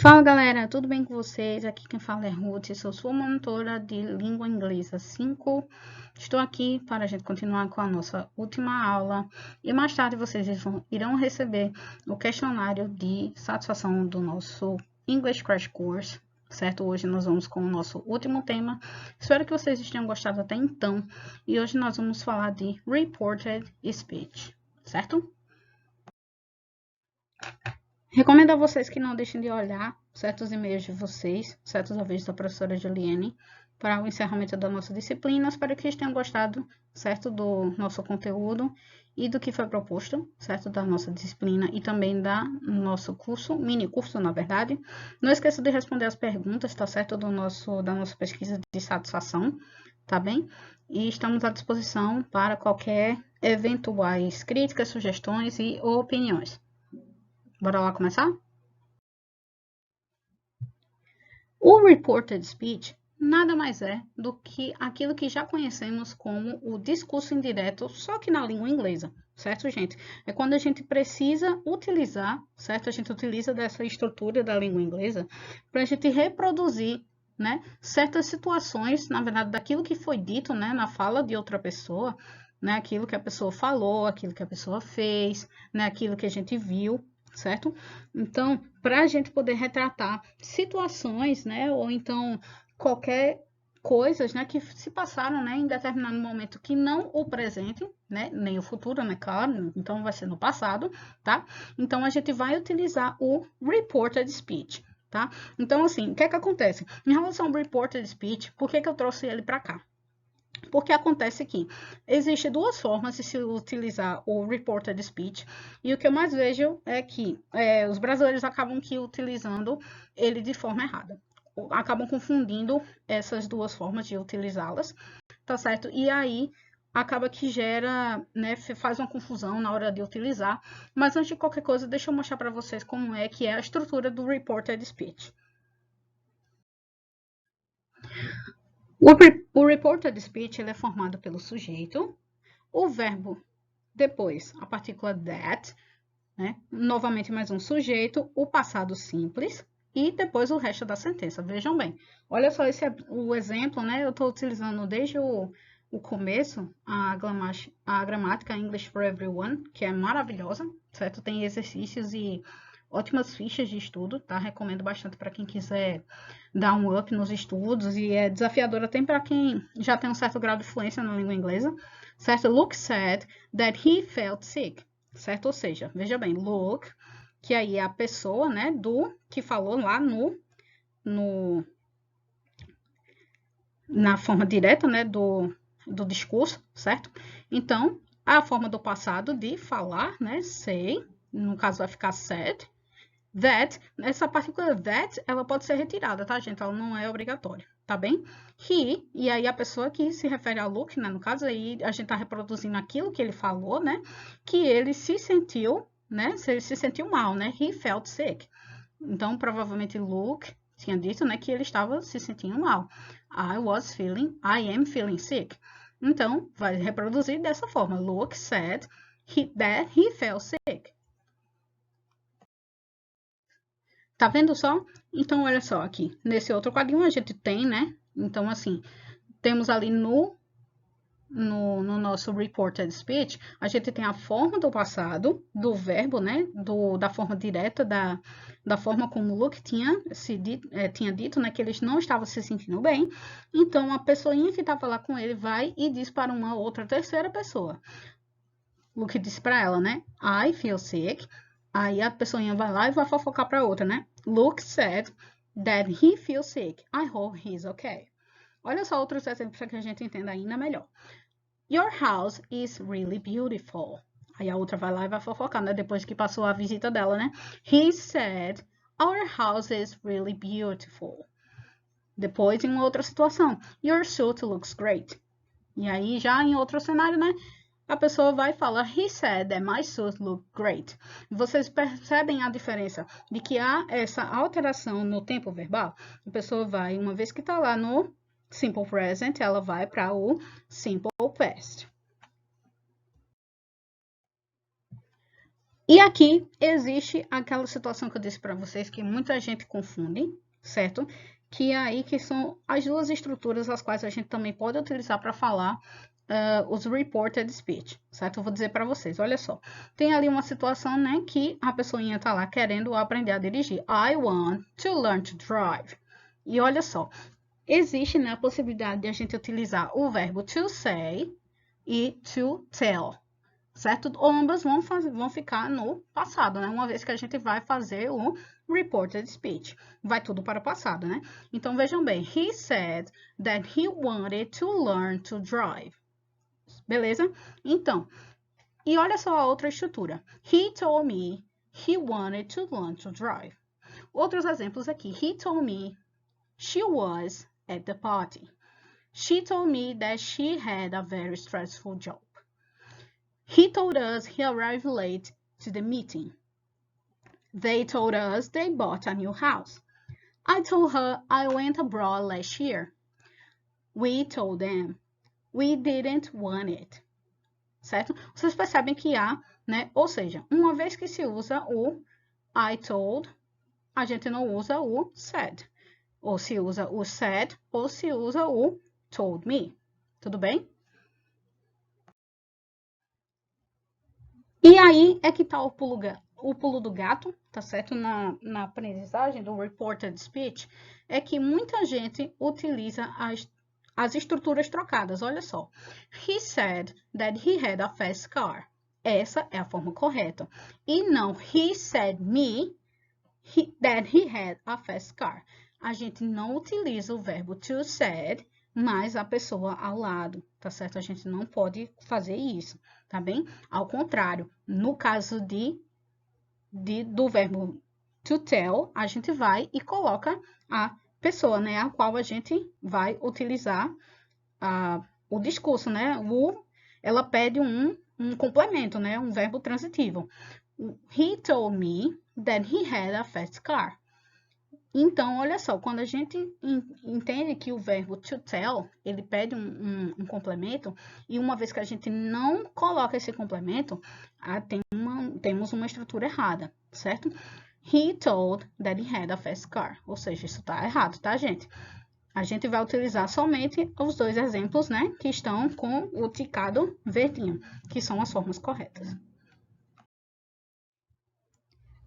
Fala galera, tudo bem com vocês? Aqui quem fala é Ruth, sou sua monitora de língua inglesa 5. Estou aqui para a gente continuar com a nossa última aula e mais tarde vocês irão receber o questionário de satisfação do nosso English Crash Course, certo? Hoje nós vamos com o nosso último tema. Espero que vocês tenham gostado até então e hoje nós vamos falar de Reported Speech, certo? Recomendo a vocês que não deixem de olhar certos e-mails de vocês, certos avisos da professora Juliane, para o encerramento da nossa disciplina. Espero que vocês tenham gostado, certo, do nosso conteúdo e do que foi proposto, certo, da nossa disciplina e também da nosso curso, mini curso, na verdade. Não esqueça de responder as perguntas, tá certo, da nossa pesquisa de satisfação, tá bem? E estamos à disposição para qualquer eventuais críticas, sugestões e opiniões. Bora lá começar? O reported speech nada mais é do que aquilo que já conhecemos como o discurso indireto, só que na língua inglesa, certo, gente? É quando a gente precisa utilizar, certo? A gente utiliza dessa estrutura da língua inglesa para a gente reproduzir, né, certas situações, na verdade, daquilo que foi dito, né, na fala de outra pessoa, né, aquilo que a pessoa falou, aquilo que a pessoa fez, né, aquilo que a gente viu, certo? Então, para a gente poder retratar situações, né, ou então qualquer coisas, né, que se passaram, né, em determinado momento que não o presente, né, nem o futuro, né, claro, então vai ser no passado, tá? Então, a gente vai utilizar o reported speech, tá? Então, assim, o que é que acontece? Em relação ao reported speech, por que eu trouxe ele para cá? Porque acontece que existem duas formas de se utilizar o reported speech, e o que eu mais vejo é que os brasileiros acabam que utilizando ele de forma errada. Acabam confundindo essas duas formas de utilizá-las, tá certo? E aí acaba que gera, né, faz uma confusão na hora de utilizar. Mas antes de qualquer coisa, deixa eu mostrar para vocês como é que é a estrutura do reported speech. O reported speech ele é formado pelo sujeito, o verbo, depois a partícula that, né? Novamente mais um sujeito, o passado simples e depois o resto da sentença. Vejam bem, olha só esse é o exemplo, né? Eu estou utilizando desde o começo a gramática English for Everyone, que é maravilhosa, certo? Tem exercícios e ótimas fichas de estudo, tá? Recomendo bastante para quem quiser dar um up nos estudos e é desafiador até para quem já tem um certo grau de fluência na língua inglesa, certo? Luke said that he felt sick, certo? Ou seja, veja bem, Luke, que aí é a pessoa, né, que falou lá na forma direta, né, do discurso, certo? Então, a forma do passado de falar, né, say, no caso vai ficar said, that, essa partícula that, ela pode ser retirada, tá, gente? Ela não é obrigatória, tá bem? He, e aí a pessoa que se refere a Luke, né? No caso aí, a gente tá reproduzindo aquilo que ele falou, né? Que ele se sentiu, né? Ele se sentiu mal, né? He felt sick. Então, provavelmente Luke tinha dito, né? Que ele estava se sentindo mal. I am feeling sick. Então, vai reproduzir dessa forma. Luke said that he felt sick. Tá vendo só? Então, olha só aqui. Nesse outro quadrinho a gente tem, né? Então, assim, temos ali no nosso reported speech, a gente tem a forma do passado, do verbo, né? Da forma direta, da forma como o Luke tinha dito, né? Que ele não estava se sentindo bem. Então, a pessoinha que estava lá com ele vai e diz para uma outra terceira pessoa. Luke disse para ela, né? I feel sick. Aí a pessoinha vai lá e vai fofocar para outra, né? Luke said that he feels sick. I hope he's okay. Olha só outros exemplos para que a gente entenda ainda melhor. Your house is really beautiful. Aí a outra vai lá e vai fofocar, né? Depois que passou a visita dela, né? He said, our house is really beautiful. Depois, em uma outra situação, your suit looks great. E aí, já em outro cenário, né? A pessoa vai falar, he said that my suit looked great. Vocês percebem a diferença de que há essa alteração no tempo verbal? A pessoa vai, uma vez que está lá no simple present, ela vai para o simple past. E aqui existe aquela situação que eu disse para vocês que muita gente confunde, certo? Que aí que são as duas estruturas as quais a gente também pode utilizar para falar os reported speech, certo? Eu vou dizer para vocês, olha só. Tem ali uma situação, né, que a pessoinha tá lá querendo aprender a dirigir. I want to learn to drive. E olha só, existe, né, a possibilidade de a gente utilizar o verbo to say e to tell, certo? Ambas vão ficar no passado, né? Uma vez que a gente vai fazer o reported speech. Vai tudo para o passado, né? Então, vejam bem. He said that he wanted to learn to drive. Beleza? Então, e olha só a outra estrutura. He told me he wanted to learn to drive. Outros exemplos aqui. He told me she was at the party. She told me that she had a very stressful job. He told us he arrived late to the meeting. They told us they bought a new house. I told her I went abroad last year. We told them we didn't want it. Certo? Vocês percebem que há, né? Ou seja, uma vez que se usa o I told, a gente não usa o said. Ou se usa o said, ou se usa o told me. Tudo bem? E aí é que está o pulo do gato, tá certo? Na aprendizagem do reported speech, é que muita gente utiliza as estruturas trocadas. Olha só. He said that he had a fast car. Essa é a forma correta. E não, he said me that he had a fast car. A gente não utiliza o verbo to said, mas a pessoa ao lado, tá certo? A gente não pode fazer isso, tá bem? Ao contrário, no caso do verbo to tell, a gente vai e coloca a pessoa, né? A qual a gente vai utilizar o discurso, né? Ela pede um complemento, né? Um verbo transitivo. He told me that he had a fast car. Então, olha só, quando a gente entende que o verbo to tell, ele pede um complemento, e uma vez que a gente não coloca esse complemento, temos uma estrutura errada, certo? He told that he had a fast car. Ou seja, isso está errado, tá, gente? A gente vai utilizar somente os dois exemplos, né, que estão com o ticado verdinho, que são as formas corretas.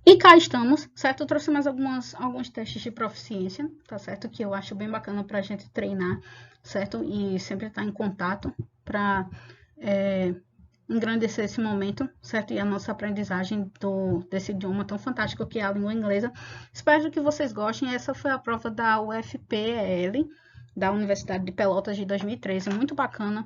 E cá estamos, certo? Eu trouxe mais alguns testes de proficiência, tá certo? Que eu acho bem bacana para a gente treinar, certo? E sempre estar em contato para engrandecer esse momento, certo? E a nossa aprendizagem desse idioma tão fantástico que é a língua inglesa. Espero que vocês gostem. Essa foi a prova da UFPL, da Universidade de Pelotas de 2013, muito bacana.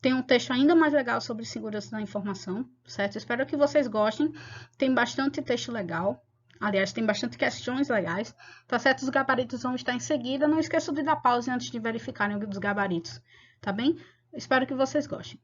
Tem um texto ainda mais legal sobre segurança da informação, certo? Espero que vocês gostem. Tem bastante texto legal. Aliás, tem bastante questões legais. Tá certo? Os gabaritos vão estar em seguida. Não esqueça de dar pause antes de verificarem os gabaritos, tá bem? Espero que vocês gostem.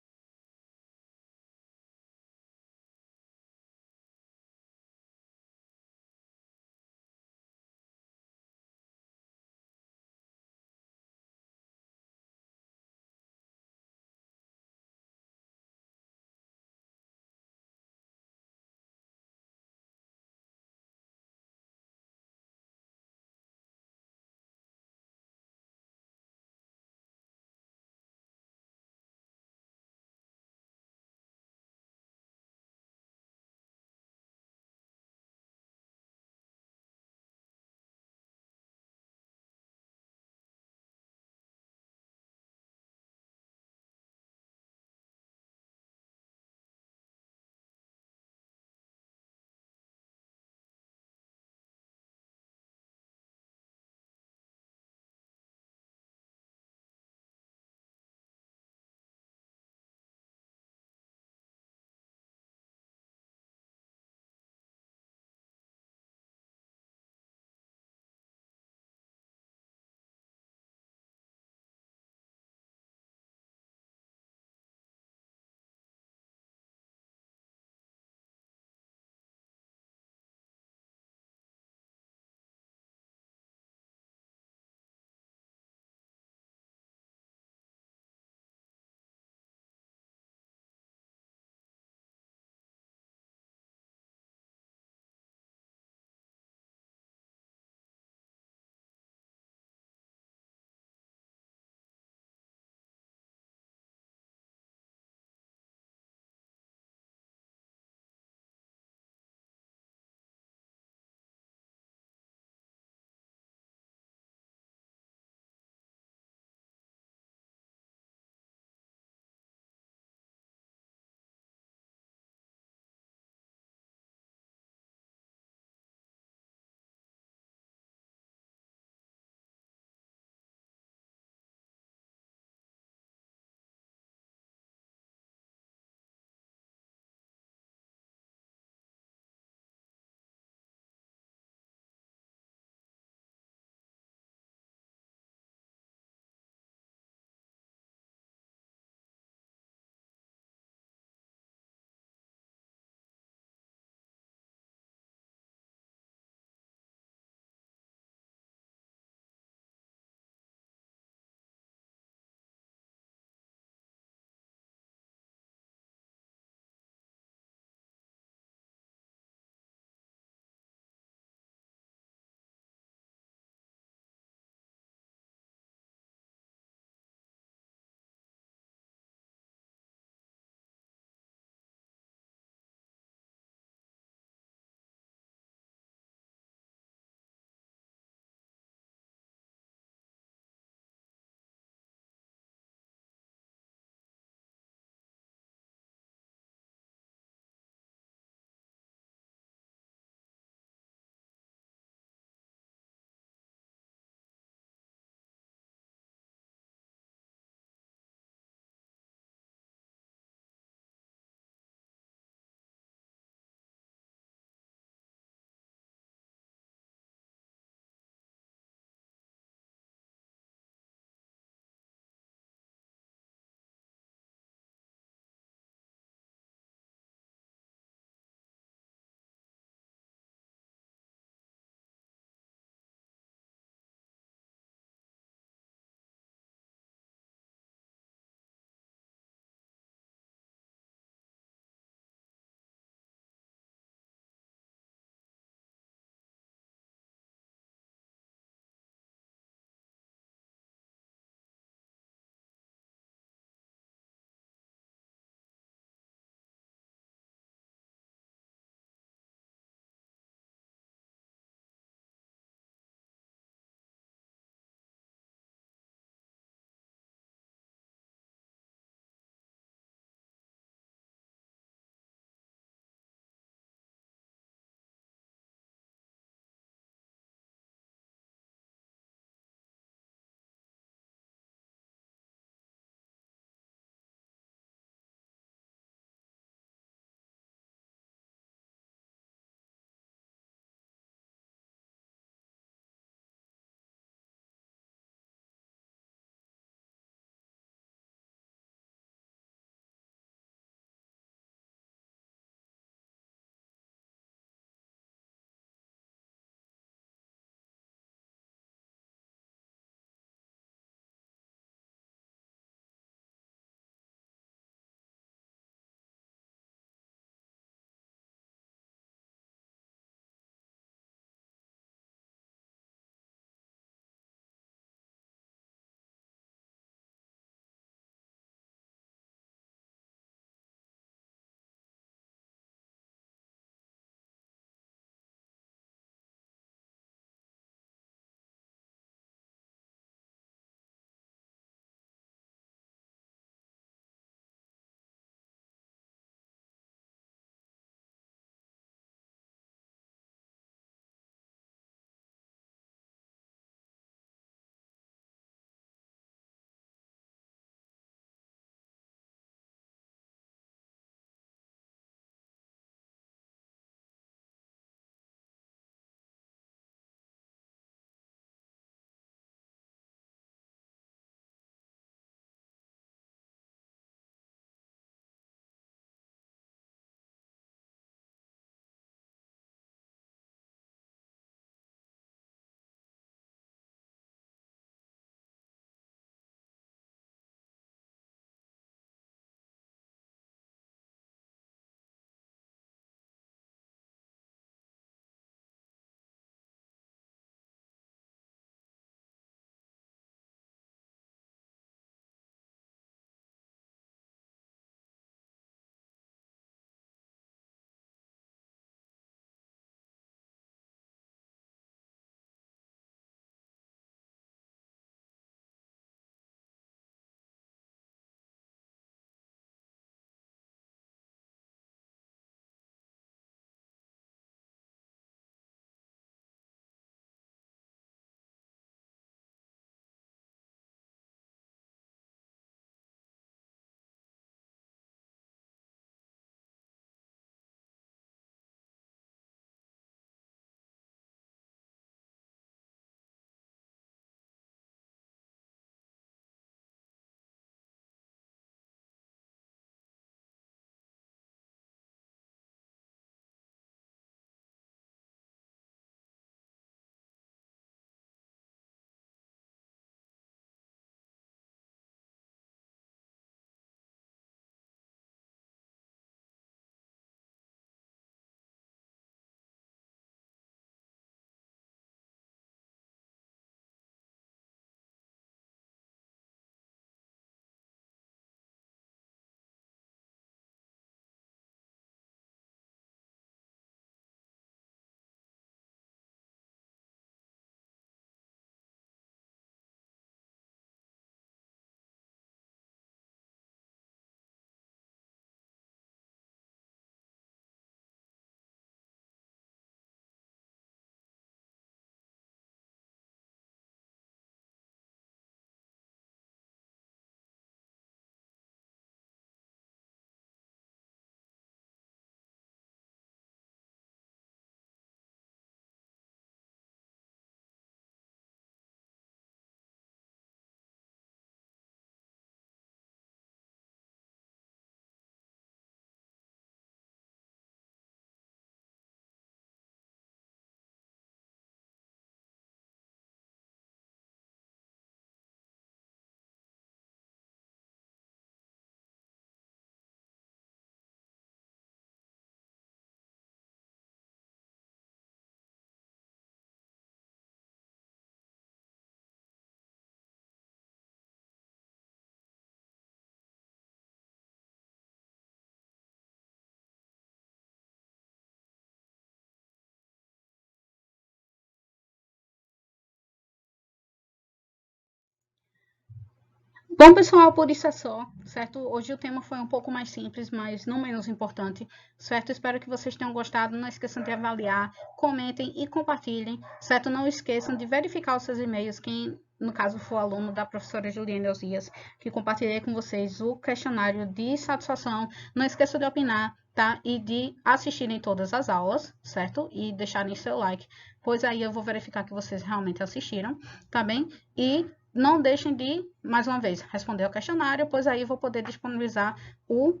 Bom, pessoal, por isso é só, certo? Hoje o tema foi um pouco mais simples, mas não menos importante, certo? Espero que vocês tenham gostado. Não esqueçam de avaliar, comentem e compartilhem, certo? Não esqueçam de verificar os seus e-mails, quem, no caso, for aluno da professora Juliana Elzias, que compartilhei com vocês o questionário de satisfação. Não esqueçam de opinar, tá? E de assistirem todas as aulas, certo? E deixarem seu like, pois aí eu vou verificar que vocês realmente assistiram, tá bem? E não deixem de, mais uma vez, responder ao questionário, pois aí eu vou poder disponibilizar o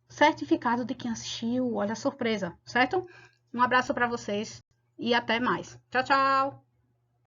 certificado de quem assistiu. Olha a surpresa, certo? Um abraço para vocês e até mais. Tchau, tchau!